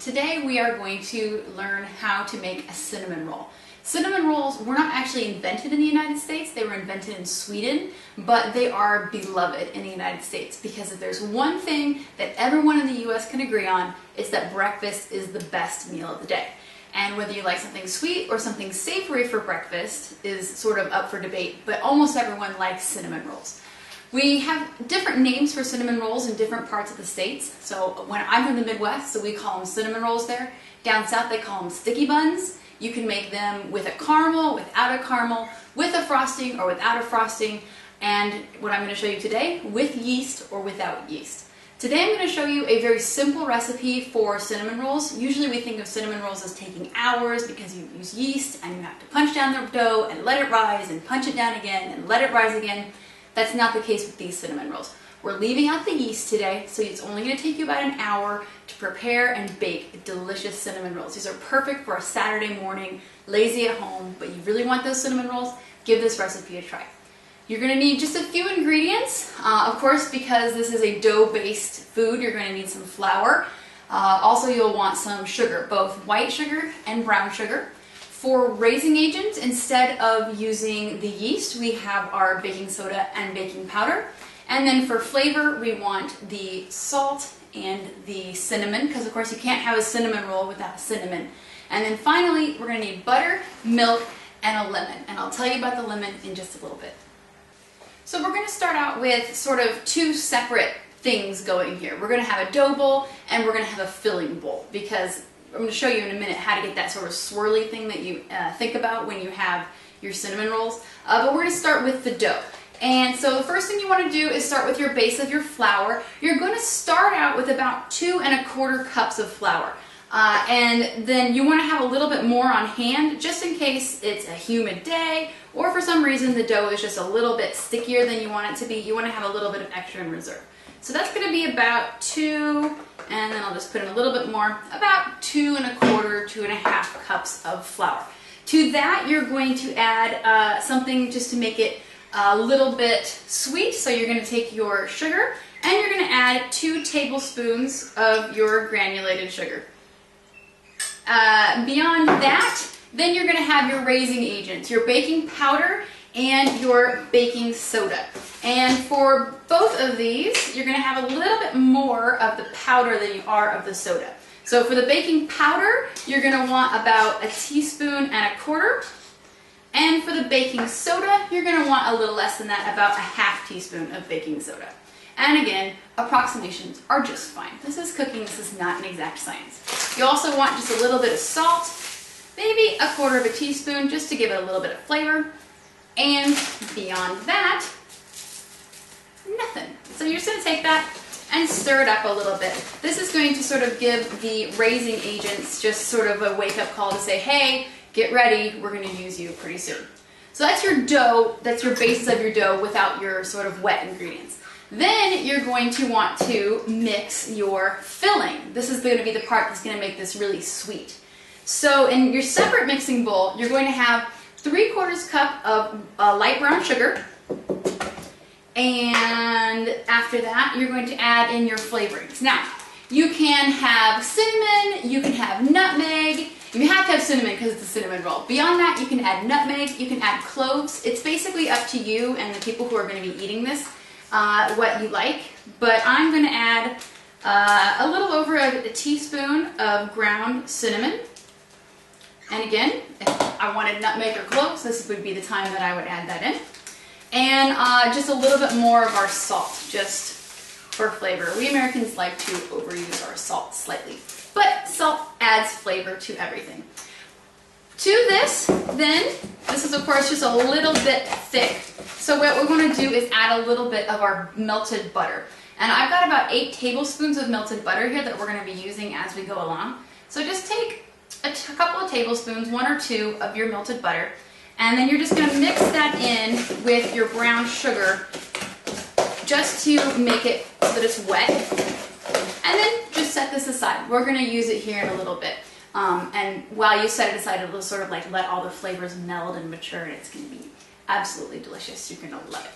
Today we are going to learn how to make a cinnamon roll. Cinnamon rolls were not actually invented in the United States, they were invented in Sweden, but they are beloved in the United States because if there's one thing that everyone in the US can agree on, it's that breakfast is the best meal of the day. And whether you like something sweet or something savory for breakfast is sort of up for debate, but almost everyone likes cinnamon rolls. We have different names for cinnamon rolls in different parts of the states. So when I'm from the Midwest, so we call them cinnamon rolls there. Down south they call them sticky buns. You can make them with a caramel, without a caramel, with a frosting or without a frosting. And what I'm going to show you today, with yeast or without yeast. Today I'm going to show you a very simple recipe for cinnamon rolls. Usually we think of cinnamon rolls as taking hours because you use yeast and you have to punch down the dough and let it rise and punch it down again and let it rise again. That's not the case with these cinnamon rolls. We're leaving out the yeast today, so it's only going to take you about an hour to prepare and bake delicious cinnamon rolls. These are perfect for a Saturday morning, lazy at home, but you really want those cinnamon rolls, give this recipe a try. You're going to need just a few ingredients. Of course, because this is a dough-based food, you're going to need some flour. Also, you'll want some sugar, both white sugar and brown sugar. For raising agent, instead of using the yeast, we have our baking soda and baking powder. And then for flavor, we want the salt and the cinnamon, because of course you can't have a cinnamon roll without cinnamon. And then finally, we're going to need butter, milk, and a lemon. And I'll tell you about the lemon in just a little bit. So we're going to start out with sort of two separate things going here. We're going to have a dough bowl and we're going to have a filling bowl, because I'm going to show you in a minute how to get that sort of swirly thing that you think about when you have your cinnamon rolls. But we're going to start with the dough. And so the first thing you want to do is start with your base of your flour. You're going to start out with about 2 1/4 cups of flour. And then you want to have a little bit more on hand just in case it's a humid day or for some reason the dough is just a little bit stickier than you want it to be. You want to have a little bit of extra in reserve. So that's going to be about 2, and then I'll just put in a little bit more, about 2 1/4, 2 1/2 cups of flour. To that, you're going to add something just to make it a little bit sweet. So you're going to take your sugar and you're going to add 2 tablespoons of your granulated sugar. Beyond that, then you're going to have your raising agents, your baking powder and your baking soda. And for both of these, you're going to have a little bit more of the powder than you are of the soda. So for the baking powder, you're going to want about 1.25 teaspoons. And for the baking soda, you're going to want a little less than that, about 1/2 teaspoon of baking soda. And again, approximations are just fine. This is cooking, this is not an exact science. You also want just a little bit of salt, maybe 1/4 teaspoon, just to give it a little bit of flavor. And beyond that, nothing. So you're just going to take that and stir it up a little bit. This is going to sort of give the raising agents just sort of a wake-up call to say, hey, get ready, we're going to use you pretty soon. So that's your dough, that's your basis of your dough without your sort of wet ingredients. Then you're going to want to mix your filling. This is going to be the part that's going to make this really sweet. So in your separate mixing bowl, you're going to have 3/4 cup of light brown sugar. And after that, you're going to add in your flavorings. Now, you can have cinnamon, you can have nutmeg. You have to have cinnamon because it's a cinnamon roll. Beyond that, you can add nutmeg, you can add cloves. It's basically up to you and the people who are going to be eating this, what you like. But I'm going to add a little over a teaspoon of ground cinnamon. And again, if I wanted nutmeg or cloves, this would be the time that I would add that in. And just a little bit more of our salt, just for flavor. We Americans like to overuse our salt slightly, but salt adds flavor to everything. To this, then, this is of course just a little bit thick. So what we're going to do is add a little bit of our melted butter. And I've got about 8 tablespoons of melted butter here that we're going to be using as we go along. So just take a couple of tablespoons, 1 or 2 of your melted butter. And then you're just going to mix that in with your brown sugar just to make it so that it's wet. And then just set this aside. We're going to use it here in a little bit. And while you set it aside, it'll sort of like let all the flavors meld and mature, and it's going to be absolutely delicious. You're going to love it.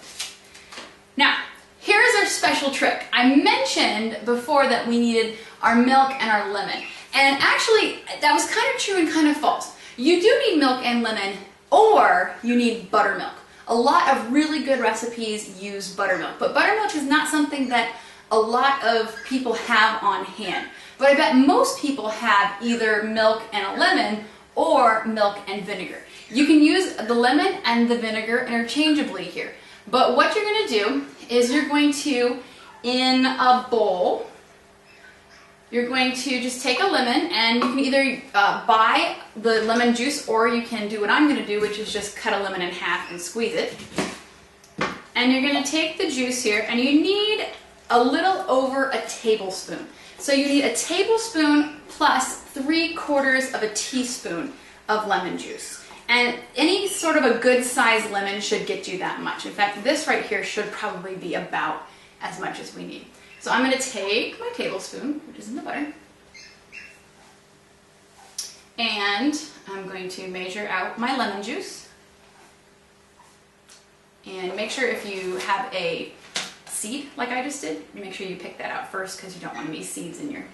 Now, here's our special trick. I mentioned before that we needed our milk and our lemon. And actually, that was kind of true and kind of false. You do need milk and lemon, or you need buttermilk. A lot of really good recipes use buttermilk, but buttermilk is not something that a lot of people have on hand. But I bet most people have either milk and a lemon or milk and vinegar. You can use the lemon and the vinegar interchangeably here. But what you're going to do is you're going to, in a bowl, you're going to just take a lemon, and you can either buy the lemon juice, or you can do what I'm going to do, which is just cut a lemon in half and squeeze it. And you're going to take the juice here, and you need a little over a tablespoon. So you need a tablespoon plus 3/4 of a teaspoon of lemon juice. And any sort of a good sized lemon should get you that much. In fact, this right here should probably be about as much as we need. So I'm going to take my tablespoon, which is in the butter, and I'm going to measure out my lemon juice. And make sure if you have a seed, like I just did, make sure you pick that out first, because you don't want any seeds in your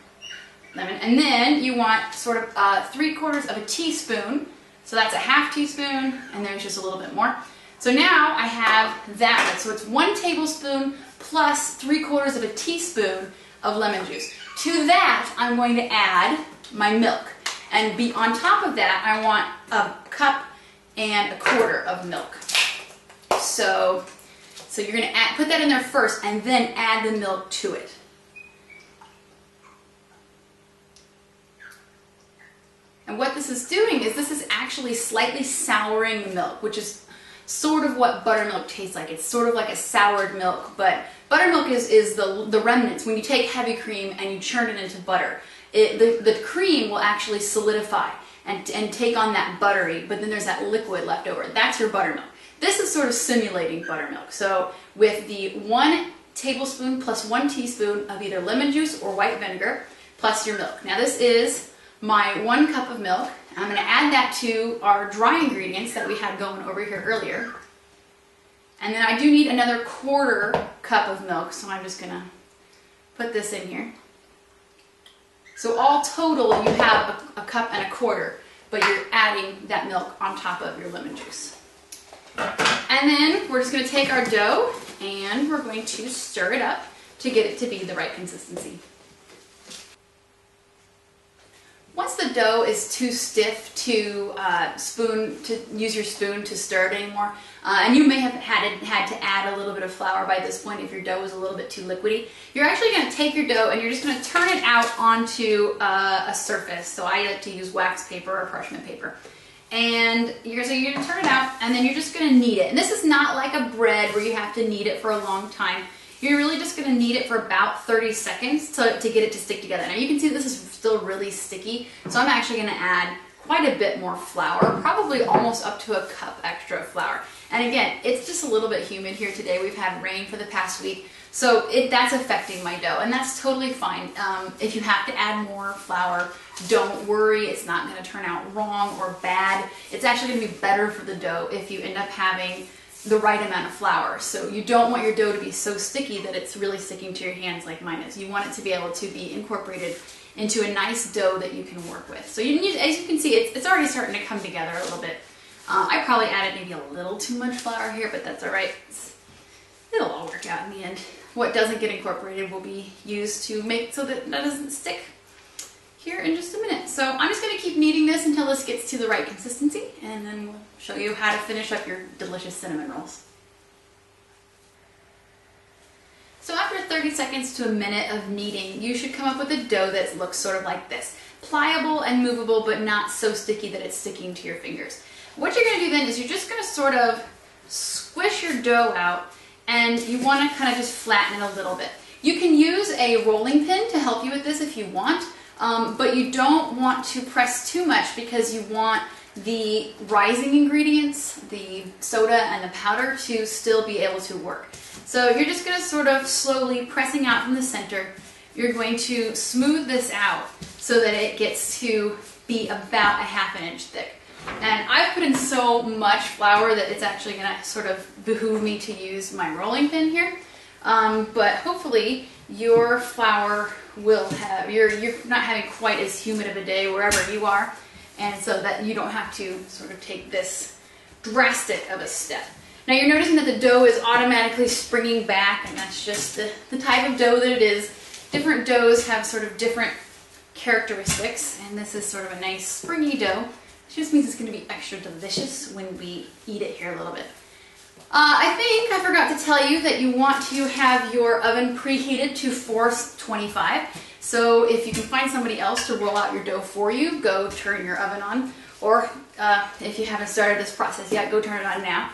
lemon. And then you want sort of 3/4 of a teaspoon. So that's a half teaspoon, and there's just a little bit more. So now I have that. So it's 1 tablespoon plus 3/4 of a teaspoon of lemon juice. To that, I'm going to add my milk. And on top of that, I want a 1.25 cups of milk. So you're going to put that in there first, and then add the milk to it. And what this is doing is this is actually slightly souring the milk, which is sort of what buttermilk tastes like. It's sort of like a soured milk, but buttermilk is the remnants. When you take heavy cream and you churn it into butter, the cream will actually solidify and take on that buttery, but then there's that liquid left over. That's your buttermilk. This is sort of simulating buttermilk. So with the 1 tablespoon plus 1 teaspoon of either lemon juice or white vinegar plus your milk. Now this is my 1 cup of milk. I'm going to add that to our dry ingredients that we had going over here earlier. And then I do need another 1/4 cup of milk, so I'm just going to put this in here. So all total you have a 1.25 cups, but you're adding that milk on top of your lemon juice. And then we're just going to take our dough and we're going to stir it up to get it to be the right consistency. Once the dough is too stiff to use your spoon to stir it anymore, and you may have had to add a little bit of flour by this point if your dough is a little bit too liquidy, you're actually going to take your dough and you're just going to turn it out onto a surface. So I like to use wax paper or parchment paper. And you're going to turn it out, and then you're just going to knead it. And this is not like a bread where you have to knead it for a long time. You're really just going to knead it for about 30 seconds to get it to stick together. Now you can see this is still really sticky, so I'm actually going to add quite a bit more flour, probably almost up to a cup extra of flour. And again, it's just a little bit humid here today. We've had rain for the past week, so that's affecting my dough, and that's totally fine. If you have to add more flour, don't worry. It's not going to turn out wrong or bad. It's actually going to be better for the dough if you end up having the right amount of flour. So you don't want your dough to be so sticky that it's really sticking to your hands like mine is. You want it to be able to be incorporated into a nice dough that you can work with. So as you can see, it's already starting to come together a little bit. I probably added maybe a little too much flour here, but that's all right. It'll all work out in the end. What doesn't get incorporated will be used to make so that doesn't stick here in just a minute. So I'm just going to keep kneading this until this gets to the right consistency, and then we'll show you how to finish up your delicious cinnamon rolls. So after 30 seconds to a minute of kneading, you should come up with a dough that looks sort of like this. Pliable and movable, but not so sticky that it's sticking to your fingers. What you're going to do then is you're just going to sort of squish your dough out, and you want to kind of just flatten it a little bit. You can use a rolling pin to help you with this if you want. But you don't want to press too much because you want the rising ingredients, the soda and the powder, to still be able to work. So you're just going to sort of slowly pressing out from the center. You're going to smooth this out so that it gets to be about a ½ inch thick. And I've put in so much flour that it's actually going to sort of behoove me to use my rolling pin here. But hopefully your flour will have, you're not having quite as humid of a day wherever you are, and so that you don't have to sort of take this drastic of a step. Now you're noticing that the dough is automatically springing back, and that's just the type of dough that it is. Different doughs have sort of different characteristics, and this is sort of a nice springy dough. It just means it's going to be extra delicious when we eat it here a little bit. I think I forgot to tell you that you want to have your oven preheated to 425. So if you can find somebody else to roll out your dough for you, go turn your oven on. Or if you haven't started this process yet, go turn it on now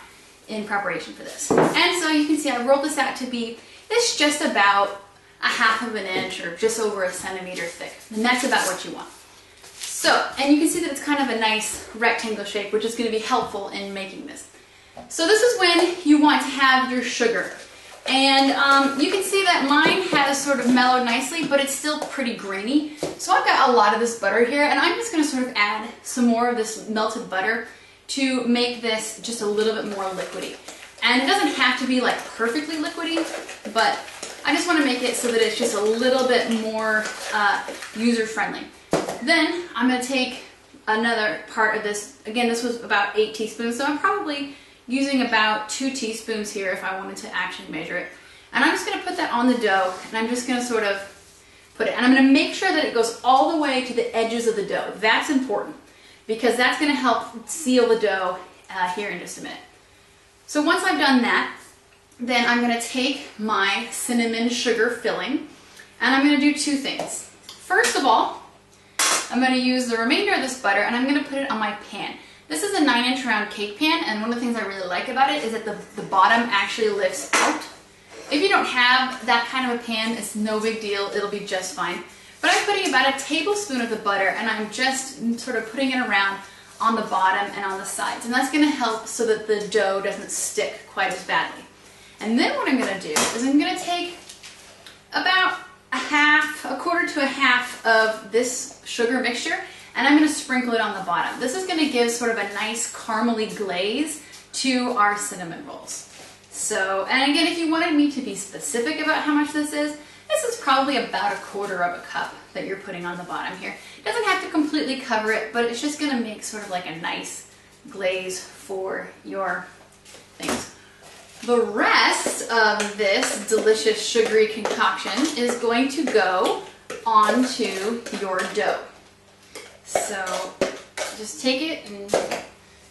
in preparation for this. And so you can see I rolled this out to be this just about a half of an inch or just over a centimeter thick. And that's about what you want. So, and you can see that it's kind of a nice rectangle shape, which is going to be helpful in making this. So this is when you want to have your sugar. And you can see that mine has sort of mellowed nicely, but it's still pretty grainy. So I've got a lot of this butter here, and I'm just going to sort of add some more of this melted butter to make this just a little bit more liquidy. And it doesn't have to be like perfectly liquidy, but I just want to make it so that it's just a little bit more user-friendly. Then I'm going to take another part of this. Again, this was about 8 teaspoons, so I'm probably using about 2 teaspoons here if I wanted to actually measure it. And I'm just going to put that on the dough, and I'm just going to sort of put it, and I'm going to make sure that it goes all the way to the edges of the dough. That's important, because that's going to help seal the dough here in just a minute. So once I've done that, then I'm going to take my cinnamon sugar filling, and I'm going to do 2 things. First of all, I'm going to use the remainder of this butter, and I'm going to put it on my pan. This is a 9-inch round cake pan, and one of the things I really like about it is that the bottom actually lifts out. If you don't have that kind of a pan, it's no big deal, it'll be just fine. But I'm putting about a tablespoon of the butter, and I'm just sort of putting it around on the bottom and on the sides. And that's going to help so that the dough doesn't stick quite as badly. And then what I'm going to do is I'm going to take about a quarter to a half of this sugar mixture, and I'm going to sprinkle it on the bottom. This is going to give sort of a nice caramely glaze to our cinnamon rolls. So, and again, if you wanted me to be specific about how much this is probably about a quarter of a cup that you're putting on the bottom here. It doesn't have to completely cover it, but it's just going to make sort of like a nice glaze for your things. The rest of this delicious sugary concoction is going to go onto your dough. So just take it and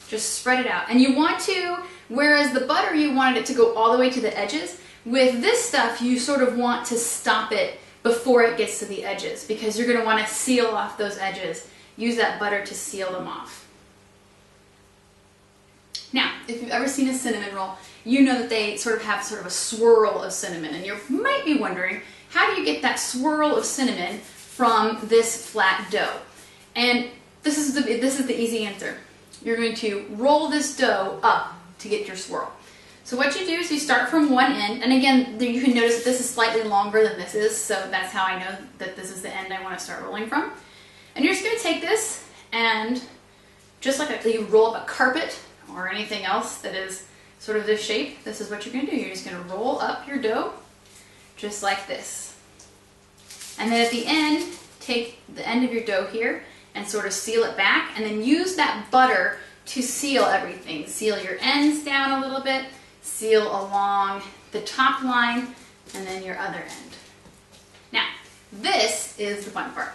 just spread it out. And you want to, whereas the butter you wanted it to go all the way to the edges, with this stuff you sort of want to stop it before it gets to the edges, because you're going to want to seal off those edges. Use that butter to seal them off. Now, if you've ever seen a cinnamon roll, you know that they sort of have sort of a swirl of cinnamon, and you might be wondering, how do you get that swirl of cinnamon from this flat dough? And this is the easy answer. You're going to roll this dough up to get your swirl. So what you do is you start from one end, and again, you can notice that this is slightly longer than this is, so that's how I know that this is the end I want to start rolling from. And you're just going to take this, and just like you roll up a carpet or anything else that is sort of this shape, this is what you're going to do. You're just going to roll up your dough just like this. And then at the end, take the end of your dough here and sort of seal it back, and then use that butter to seal everything. Seal your ends down a little bit, seal along the top line, and then your other end. Now, this is the fun part.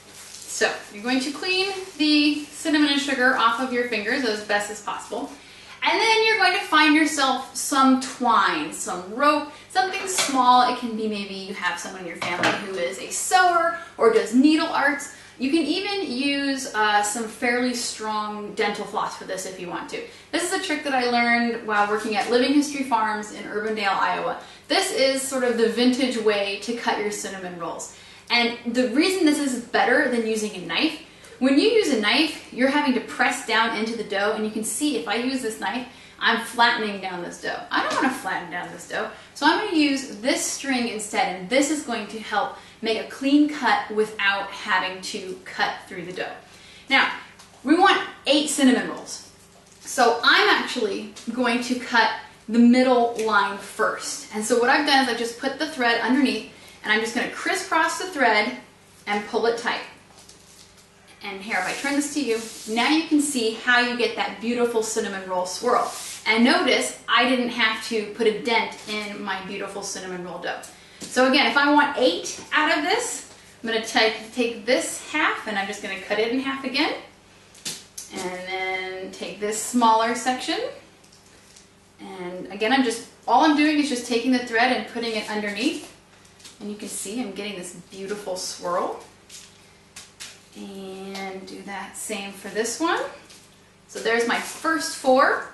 So, you're going to clean the cinnamon and sugar off of your fingers as best as possible. And then you're going to find yourself some twine, some rope, something small. It can be maybe you have someone in your family who is a sewer or does needle arts. You can even use some fairly strong dental floss for this if you want to. This is a trick that I learned while working at Living History Farms in Urbandale, Iowa. This is sort of the vintage way to cut your cinnamon rolls. And the reason this is better than using a knife, when you use a knife, you're having to press down into the dough, and you can see if I use this knife, I'm flattening down this dough. I don't want to flatten down this dough, so I'm going to use this string instead, and this is going to help make a clean cut without having to cut through the dough. Now, we want 8 cinnamon rolls. So I'm actually going to cut the middle line first. And so what I've done is I've just put the thread underneath, and I'm just going to crisscross the thread and pull it tight. And here, if I turn this to you, now you can see how you get that beautiful cinnamon roll swirl. And notice I didn't have to put a dent in my beautiful cinnamon roll dough. So again, if I want 8 out of this, I'm going to take this half, and I'm just going to cut it in half again. And then take this smaller section. And again, all I'm doing is just taking the thread and putting it underneath. And you can see I'm getting this beautiful swirl. And do that same for this one. So there's my first 4,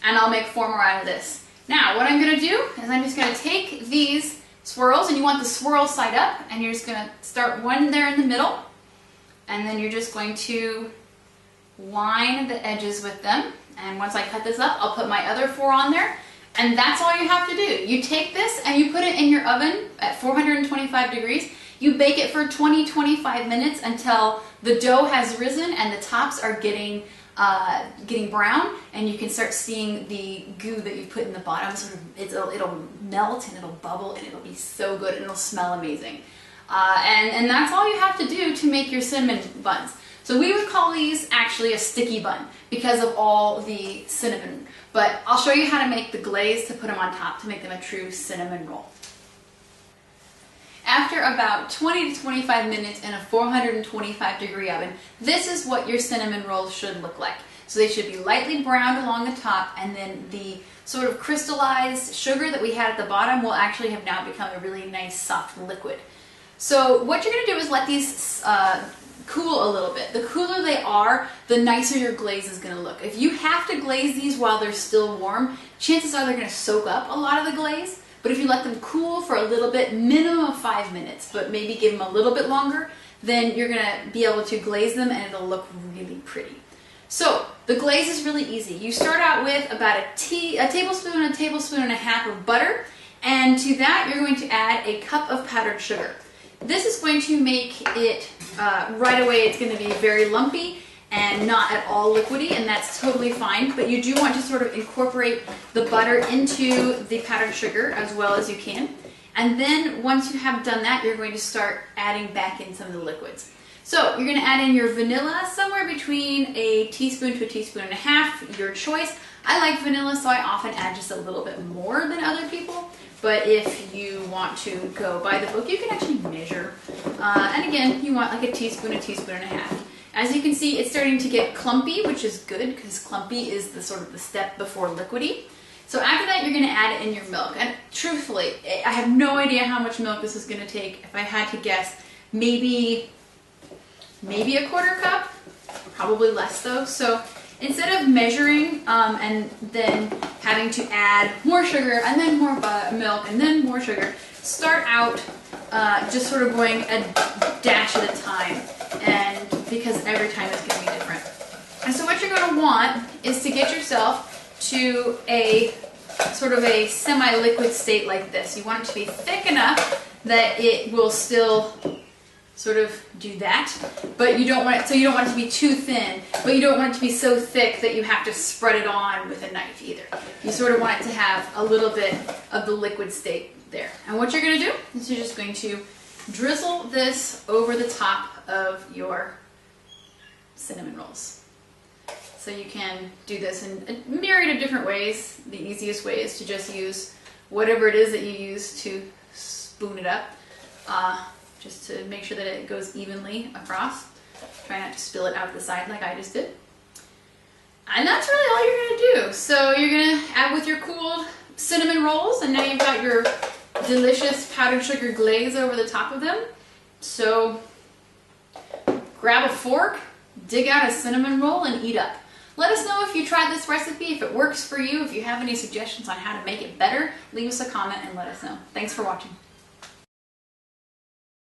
and I'll make 4 more out of this. Now, what I'm going to do is I'm just going to take these swirls, and you want the swirl side up, and you're just going to start one there in the middle, and then you're just going to line the edges with them. And once I cut this up, I'll put my other 4 on there, and that's all you have to do. You take this and you put it in your oven at 425 degrees. You bake it for 20-25 minutes until the dough has risen and the tops are getting brown, and you can start seeing the goo that you put in the bottom. Sort of, it'll melt and it'll bubble, and it'll be so good, and it'll smell amazing. And that's all you have to do to make your cinnamon buns. So we would call these actually a sticky bun because of all the cinnamon. But I'll show you how to make the glaze to put them on top to make them a true cinnamon roll. After about 20 to 25 minutes in a 425 degree oven, this is what your cinnamon rolls should look like. So they should be lightly browned along the top, and then the sort of crystallized sugar that we had at the bottom will actually have now become a really nice soft liquid. So what you're going to do is let these cool a little bit. The cooler they are, the nicer your glaze is going to look. If you have to glaze these while they're still warm, chances are they're going to soak up a lot of the glaze. But if you let them cool for a little bit, minimum of 5 minutes, but maybe give them a little bit longer, then you're going to be able to glaze them, and it'll look really pretty. So the glaze is really easy. You start out with about a tablespoon and a half of butter, and to that you're going to add a cup of powdered sugar. This is going to make it, right away it's going to be very lumpy and not at all liquidy, and that's totally fine, but you do want to sort of incorporate the butter into the powdered sugar as well as you can. And then once you have done that, you're going to start adding back in some of the liquids. So you're going to add in your vanilla, somewhere between a teaspoon to a teaspoon and a half, your choice. I like vanilla, so I often add just a little bit more than other people. But if you want to go by the book, you can actually measure. And again, you want like a teaspoon and a half. As you can see, it's starting to get clumpy, which is good because clumpy is the sort of the step before liquidy. So after that, you're going to add in your milk. And truthfully, I have no idea how much milk this is going to take. If I had to guess, maybe a quarter cup, probably less though. So instead of measuring and then having to add more sugar and then more milk and then more sugar, start out just sort of going a dash at a time, and because every time it's going to be different. And so what you're going to want is to get yourself to a sort of a semi-liquid state like this. You want it to be thick enough that it will still sort of do that, but you don't want it, so you don't want it to be too thin, but you don't want it to be so thick that you have to spread it on with a knife either. You sort of want it to have a little bit of the liquid state there. And what you're going to do is you're just going to drizzle this over the top of your cinnamon rolls. So you can do this in a myriad of different ways. The easiest way is to just use whatever it is that you use to spoon it up, just to make sure that it goes evenly across. Try not to spill it out the side like I just did. And that's really all you're going to do. So you're going to add with your cooled cinnamon rolls, and now you've got your delicious powdered sugar glaze over the top of them. So grab a fork, dig out a cinnamon roll, and eat up. Let us know if you tried this recipe, if it works for you. If you have any suggestions on how to make it better, leave us a comment and let us know. Thanks for watching.